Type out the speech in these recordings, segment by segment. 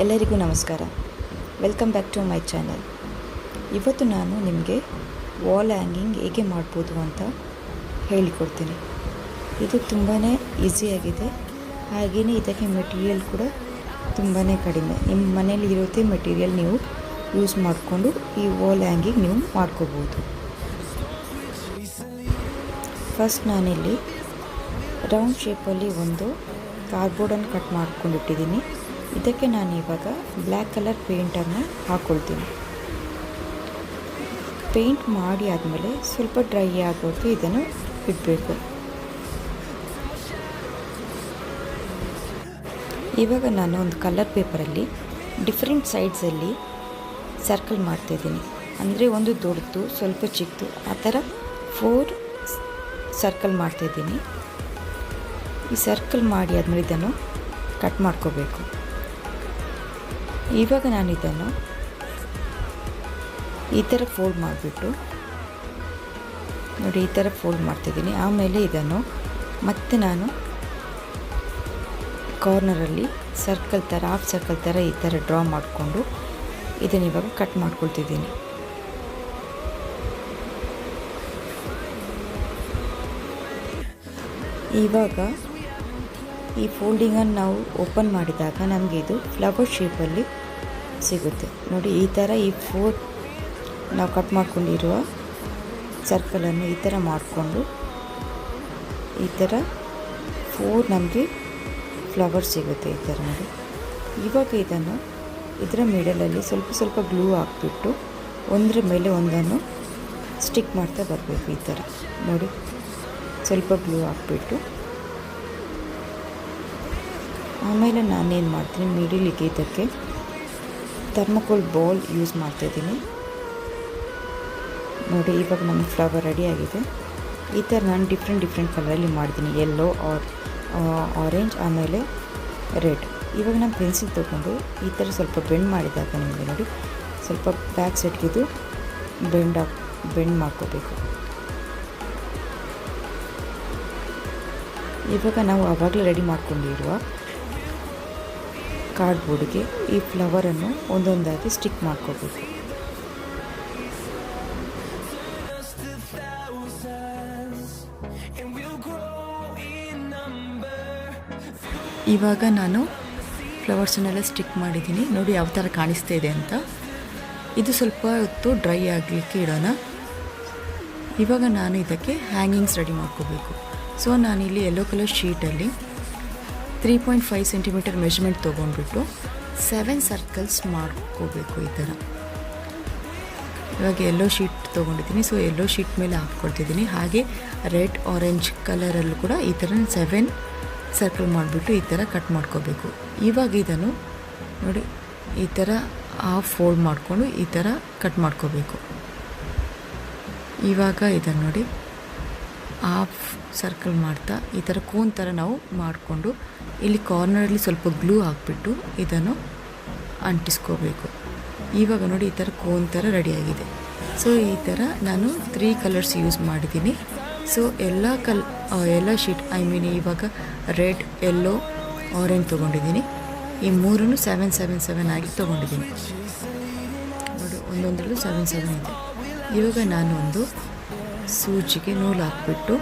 ಎಲ್ಲರಿಗೂ ನಮಸ್ಕಾರ. Welcome back to my channel. ಇವತ್ತು ನಾನು ನಿಮಗೆ ವಾಲ್ ಹ್ಯಾಂಗಿಂಗ್ ಹೇಗೆ ಮಾಡ್ಬೋದು ಅಂತ ಹೇಳಿಕೊಡ್ತೀನಿ. ಇದು ತುಂಬಾ ಈಸಿಯಾಗಿದೆ, ಹಾಗೆಯೇ ಇದಕ್ಕೆ ಮೆಟೀರಿಯಲ್ ಕೂಡ ತುಂಬಾ ಕಡಿಮೆ. ನಿಮ್ಮ ಮನೇಲಿ ಇರುತ್ತೆ ಮೆಟೀರಿಯಲ್ ನೀವು ಯೂಸ್ ಮಾಡಿಕೊಂಡು ಈ ವಾಲ್ ಹ್ಯಾಂಗಿಂಗ್ ನೀವು ಮಾಡ್ಕೋಬೋದು. ಫಸ್ಟ್ ನಾನಿಲ್ಲಿ ರೌಂಡ್ ಶೇಪಲ್ಲಿ ಒಂದು ಕಾರ್ಡ್ಬೋರ್ಡನ್ನು ಕಟ್ ಮಾಡ್ಕೊಂಡಿಟ್ಟಿದ್ದೀನಿ. ಇದಕ್ಕೆ ನಾನು ಇವಾಗ ಬ್ಲ್ಯಾಕ್ ಕಲರ್ ಪೇಂಟನ್ನು ಹಾಕ್ಕೊಳ್ತೀನಿ. ಪೇಂಟ್ ಮಾಡಿ ಆದಮೇಲೆ ಸ್ವಲ್ಪ ಡ್ರೈ ಆಗೋಕ್ಕೆ ಇದನ್ನು ಇಡಬೇಕು. ಇವಾಗ ನಾನು ಒಂದು ಕಲರ್ ಪೇಪರಲ್ಲಿ ಡಿಫ್ರೆಂಟ್ ಸೈಡ್ಸಲ್ಲಿ ಸರ್ಕಲ್ ಮಾಡ್ತಾಯಿದ್ದೀನಿ. ಅಂದರೆ ಒಂದು ದೊಡ್ಡದು, ಸ್ವಲ್ಪ ಚಿಕ್ಕದು, ಆ ಥರ 4 ಸರ್ಕಲ್ ಮಾಡ್ತಾಯಿದ್ದೀನಿ. ಈ ಸರ್ಕಲ್ ಮಾಡಿ ಆದಮೇಲೆ ಇದನ್ನು ಕಟ್ ಮಾಡ್ಕೋಬೇಕು. ಇವಾಗ ನಾನು ಇದನ್ನು ಈ ಥರ ಫೋಲ್ಡ್ ಮಾಡಿಬಿಟ್ಟು ನೋಡಿ, ಈ ಥರ ಫೋಲ್ಡ್ ಮಾಡ್ತಿದ್ದೀನಿ. ಆಮೇಲೆ ಇದನ್ನು ಮತ್ತೆ ನಾನು ಕಾರ್ನರಲ್ಲಿ ಸರ್ಕಲ್ ಥರ, ಹಾಫ್ ಸರ್ಕಲ್ ಥರ ಈ ಥರ ಡ್ರಾ ಮಾಡಿಕೊಂಡು ಇದನ್ನು ಇವಾಗ ಕಟ್ ಮಾಡ್ಕೊಳ್ತಿದ್ದೀನಿ. ಇವಾಗ ಈ ಫೋಲ್ಡಿಂಗನ್ನು ನಾವು ಓಪನ್ ಮಾಡಿದಾಗ ನಮಗೆ ಇದು ಫ್ಲವರ್ ಶೇಪಲ್ಲಿ ಸಿಗುತ್ತೆ. ನೋಡಿ, ಈ ಥರ ಈ 4 ನಾವು ಕಟ್ ಮಾಡ್ಕೊಂಡಿರುವ ಸರ್ಕಲನ್ನು ಈ ಥರ ಮಾಡಿಕೊಂಡು ಈ ಥರ 4 ನಮಗೆ ಫ್ಲವರ್ ಸಿಗುತ್ತೆ. ಈ ಥರ ನೋಡಿ. ಇವಾಗ ಇದನ್ನು ಇದರ ಮಿಡಲಲ್ಲಿ ಸ್ವಲ್ಪ ಗ್ಲೂ ಹಾಕ್ಬಿಟ್ಟು ಒಂದರ ಮೇಲೆ ಒಂದನ್ನು ಸ್ಟಿಕ್ ಮಾಡ್ತಾ ಬರಬೇಕು. ಈ ಥರ ನೋಡಿ, ಸ್ವಲ್ಪ ಗ್ಲೂ ಹಾಕ್ಬಿಟ್ಟು ಆಮೇಲೆ ನಾನೇನು ಮಾಡ್ತೀನಿ, ಮಿಡಲಿಗೆ ಇದಕ್ಕೆ ಥರ್ಮೋಕೋಲ್ ಬೌಲ್ ಯೂಸ್ ಮಾಡ್ತಾಯಿದ್ದೀನಿ. ನೋಡಿ, ಇವಾಗ ನಮ್ಮ ಫ್ಲವರ್ ರೆಡಿಯಾಗಿದೆ. ಈ ಥರ ನಾನು ಡಿಫ್ರೆಂಟ್ ಕಲರಲ್ಲಿ ಮಾಡಿದ್ದೀನಿ, ಯೆಲ್ಲೋ ಆರೆಂಜ್ ಆಮೇಲೆ ರೆಡ್. ಇವಾಗ ನಾನು ಪೆನ್ಸಿಲ್ ತೊಗೊಂಡು ಈ ಥರ ಸ್ವಲ್ಪ ಬೆಂಡ್ ಮಾಡಿದಾಗ ನಿಮಗೆ ನೋಡಿ ಸ್ವಲ್ಪ ಬ್ಯಾಕ್ ಸೈಡ್ಗೆ ಇದು ಬೆಂಡ್ ಮಾಡ್ಕೋಬೇಕು. ಇವಾಗ ನಾವು ಆವಾಗಲೇ ರೆಡಿ ಮಾಡ್ಕೊಂಡಿರುವ ಕಾರ್ಡ್ಬೋರ್ಡ್ಗೆ ಈ ಫ್ಲವರನ್ನು ಒಂದೊಂದಾಗಿ ಸ್ಟಿಕ್ ಮಾಡ್ಕೋಬೇಕು. ಇವಾಗ ನಾನು ಫ್ಲವರ್ಸನ್ನೆಲ್ಲ ಸ್ಟಿಕ್ ಮಾಡಿದ್ದೀನಿ. ನೋಡಿ ಯಾವ ಥರ ಕಾಣಿಸ್ತಾ ಇದೆ ಅಂತ. ಇದು ಸ್ವಲ್ಪ ಹೊತ್ತು ಡ್ರೈ ಆಗಲಿಕ್ಕೆ ಇಡೋಣ. ಇವಾಗ ನಾನು ಇದಕ್ಕೆ ಹ್ಯಾಂಗಿಂಗ್ಸ್ ರೆಡಿ ಮಾಡ್ಕೋಬೇಕು. ಸೊ ನಾನಿಲ್ಲಿ ಯೆಲ್ಲೋ ಕಲರ್ ಶೀಟಲ್ಲಿ 3.5 ಸೆಂಟಿಮೀಟರ್ ಮೆಜರ್ಮೆಂಟ್ ತೊಗೊಂಡ್ಬಿಟ್ಟು 7 ಸರ್ಕಲ್ಸ್ ಮಾಡ್ಕೋಬೇಕು. ಈ ಥರ ಇವಾಗ ಯೆಲ್ಲೋ ಶೀಟ್ ತೊಗೊಂಡಿದ್ದೀನಿ. ಸೊ ಯೆಲ್ಲೋ ಶೀಟ್ ಮೇಲೆ ಹಾಕ್ಕೊಳ್ತಿದ್ದೀನಿ. ಹಾಗೆ ರೆಡ್ ಆರೆಂಜ್ ಕಲರಲ್ಲೂ ಕೂಡ ಈ ಥರ 7 ಸರ್ಕಲ್ ಮಾಡಿಬಿಟ್ಟು ಈ ಥರ ಕಟ್ ಮಾಡ್ಕೋಬೇಕು. ಇವಾಗ ಇದನ್ನು ನೋಡಿ ಈ ಥರ ಹಾಫ್ ಫೋಲ್ಡ್ ಮಾಡಿಕೊಂಡು ಈ ಥರ ಕಟ್ ಮಾಡ್ಕೋಬೇಕು. ಇವಾಗ ಇದನ್ನು ನೋಡಿ ಹಾಫ್ ಸರ್ಕಲ್ ಮಾಡ್ತಾ ಈ ಥರ ಕೋನ್ ಥರ ನಾವು ಮಾಡಿಕೊಂಡು ಇಲ್ಲಿ ಕಾರ್ನರಲ್ಲಿ ಸ್ವಲ್ಪ ಗ್ಲೂ ಹಾಕ್ಬಿಟ್ಟು ಇದನ್ನು ಅಂಟಿಸ್ಕೋಬೇಕು. ಇವಾಗ ನೋಡಿ ಈ ಥರ ಕೋನ್ ಥರ ರೆಡಿಯಾಗಿದೆ. ಸೊ ಈ ಥರ ನಾನು 3 ಕಲರ್ಸ್ ಯೂಸ್ ಮಾಡಿದ್ದೀನಿ. ಸೊ ಎಲ್ಲ ಶೀಟ್ ಇವಾಗ ರೆಡ್, ಯೆಲ್ಲೋ, ಆರೆಂಜ್ ತೊಗೊಂಡಿದ್ದೀನಿ. ಈ 3 7 ಆಗಿ ತೊಗೊಂಡಿದ್ದೀನಿ. ನೋಡಿ, ಒಂದೊಂದರಲ್ಲೂ 7 ಇದೆ. ಇವಾಗ ನಾನು ಒಂದು ಸೂಜಿಗೆ ನೂಲು ಹಾಕ್ಬಿಟ್ಟು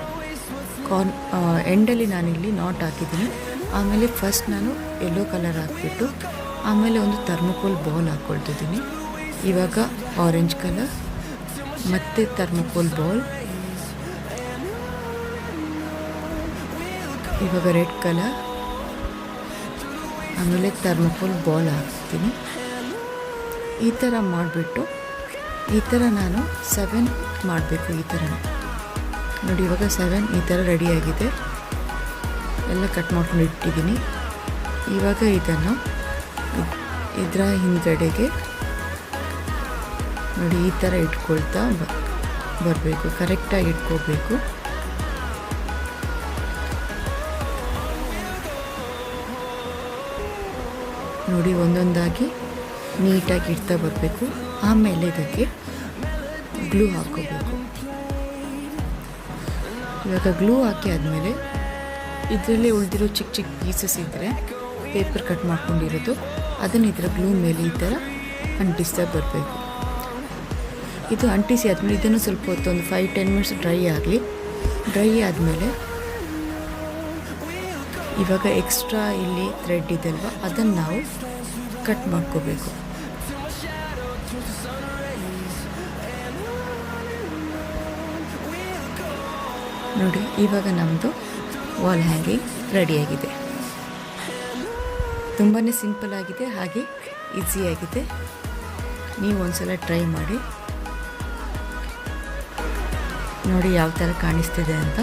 ಎಂಡಲ್ಲಿ ನಾನಿಲ್ಲಿ ನಾಟ್ ಹಾಕಿದ್ದೀನಿ. ಆಮೇಲೆ ಫಸ್ಟ್ ನಾನು ಯೆಲ್ಲೋ ಕಲರ್ ಹಾಕ್ಬಿಟ್ಟು ಆಮೇಲೆ ಒಂದು ಥರ್ಮೋಕೋಲ್ ಬೌಲ್ ಹಾಕ್ಕೊಳ್ತಿದ್ದೀನಿ. ಇವಾಗ ಆರೆಂಜ್ ಕಲರ್, ಮತ್ತು ಥರ್ಮೋಕೋಲ್ ಬೌಲ್, ಇವಾಗ ರೆಡ್ ಕಲರ್, ಆಮೇಲೆ ಥರ್ಮೋಕೋಲ್ ಬೌಲ್ ಹಾಕ್ತೀನಿ. ಈ ಥರ ಮಾಡಿಬಿಟ್ಟು ಈ ಥರ ನಾನು 7 ಮಾಡಬೇಕು. ಈ ಥರ ನೋಡಿ, ಇವಾಗ 7 ಈ ಥರ ರೆಡಿಯಾಗಿದೆ. ಎಲ್ಲ ಕಟ್ ಮಾಡ್ಕೊಂಡು ಇಟ್ಟಿದ್ದೀನಿ. ಇವಾಗ ಇದನ್ನು ಇದರ ಹಿಂದ್ಗಡೆಗೆ ನೋಡಿ ಈ ಥರ ಇಟ್ಕೊಳ್ತಾ ಬರಬೇಕು. ಕರೆಕ್ಟಾಗಿ ಇಟ್ಕೋಬೇಕು. ನೋಡಿ, ಒಂದೊಂದಾಗಿ ನೀಟಾಗಿ ಇಡ್ತಾ ಬರಬೇಕು. ಆಮೇಲೆ ಇದಕ್ಕೆ ಗ್ಲೂ ಹಾಕ್ಕೋಬೇಕು. ಇವಾಗ ಗ್ಲೂ ಹಾಕಿ ಆದಮೇಲೆ ಇದರಲ್ಲಿ ಉಳಿದಿರೋ ಚಿಕ್ಕ ಪೀಸಸ್ ಇದ್ದರೆ ಪೇಪರ್ ಕಟ್ ಮಾಡ್ಕೊಂಡಿರೋದು ಅದನ್ನು ಇದರ ಗ್ಲೂ ಮೇಲೆ ಈ ಥರ ಅಂಟಿಸ್ತಾ ಬರಬೇಕು. ಇದು ಅಂಟಿಸಿ ಆದಮೇಲೆ ಇದನ್ನು ಸ್ವಲ್ಪ ಹೊತ್ತು ಒಂದು 5-10 ಮಿನಿಟ್ಸ್ ಡ್ರೈ ಆಗಲಿ. ಡ್ರೈ ಆದಮೇಲೆ ಇವಾಗ ಎಕ್ಸ್ಟ್ರಾ ಇಲ್ಲಿ ಥ್ರೆಡ್ ಇದೆಲ್ವ ಅದನ್ನು ನಾವು ಕಟ್ ಮಾಡ್ಕೋಬೇಕು. ನೋಡಿ ಇವಾಗ ನಮ್ಮದು ವಾಲ್ ಹ್ಯಾಂಗಿಂಗ್ ರೆಡಿಯಾಗಿದೆ. ತುಂಬಾ ಸಿಂಪಲ್ ಆಗಿದೆ, ಹಾಗೆ ಈಸಿಯಾಗಿದೆ. ನೀವು ಒಂದ್ಸಲ ಟ್ರೈ ಮಾಡಿ ನೋಡಿ ಯಾವ ಥರ ಕಾಣಿಸ್ತಿದೆ ಅಂತ.